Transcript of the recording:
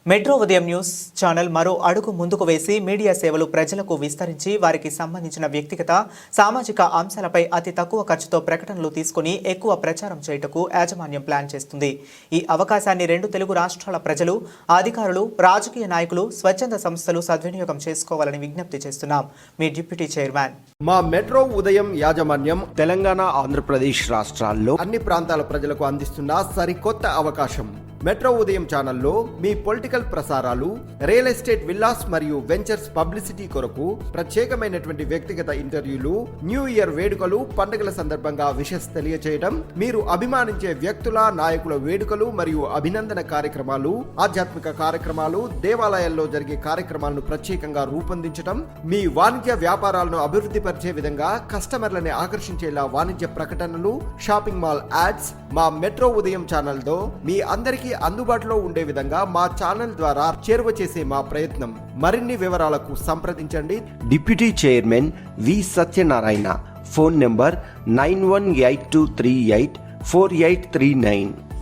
Metro ఉదయం news channel మరో అడుగు ముందుకు వేసి మీడియా సేవలు ప్రజలకు విస్తరించి వారికి సంబంధించిన వ్యక్తిగత సామాజిక అంశాలపై అతి తక్కువ ఖర్చుతో ప్రకటనలు తీసుకుని ఎక్కువ ప్రచారం చేయుటకు యాజమాన్యం ప్లాన్ చేస్తుంది. ఈ అవకాశాన్ని రెండు తెలుగు రాష్ట్రాల ప్రజలు, అధికారులు, రాజకీయ నాయకులు, స్వచ్ఛంద సంస్థలు సద్వినియోగం చేసుకోవాలని విజ్ఞప్తి చేస్తున్నాం. మీ డిప్యూటీ చైర్మన్. మా మెట్రో ఉదయం యాజమాన్యం తెలంగాణ, ఆంధ్రప్రదేశ్ రాష్ట్రాల్లో అన్ని ప్రాంతాల ప్రజలకు అందిస్తున్న సరికొత్త అవకాశం. మెట్రో ఉదయం ఛానల్లో మీ పొలిటికల్ ప్రసారాలు, రియల్ ఎస్టేట్ విల్లాస్ మరియు వెంచర్స్ పబ్లిసిటీ కొరకు ప్రత్యేకమైనటువంటి వ్యక్తిగత ఇంటర్వ్యూలు, న్యూ ఇయర్ వేడుకలు, పండుగల సందర్భంగా విషెస్ తెలియజేయడం, మీరు అభిమానించే వ్యక్తుల, నాయకుల వేడుకలు మరియు అభినందన కార్యక్రమాలు, ఆధ్యాత్మిక కార్యక్రమాలు, దేవాలయాల్లో జరిగే కార్యక్రమాలను ప్రత్యేకంగా రూపొందించడం, మీ వాణిజ్య వ్యాపారాలను అభివృద్ధి పరిచే విధంగా కస్టమర్లని ఆకర్షించేలా వాణిజ్య ప్రకటనలు, షాపింగ్ మాల్ యాడ్స్ మా మెట్రో ఉదయం ఛానల్తో మీ అందరికీ అందుబాటులో ఉండే విధంగా మా ఛానల్ ద్వారా చేరువ చేసే మా ప్రయత్నం. మరిన్ని వివరాలకు సంప్రదించండి. డిప్యూటీ చైర్మన్ వి సత్యనారాయణ. Phone number 9182384839.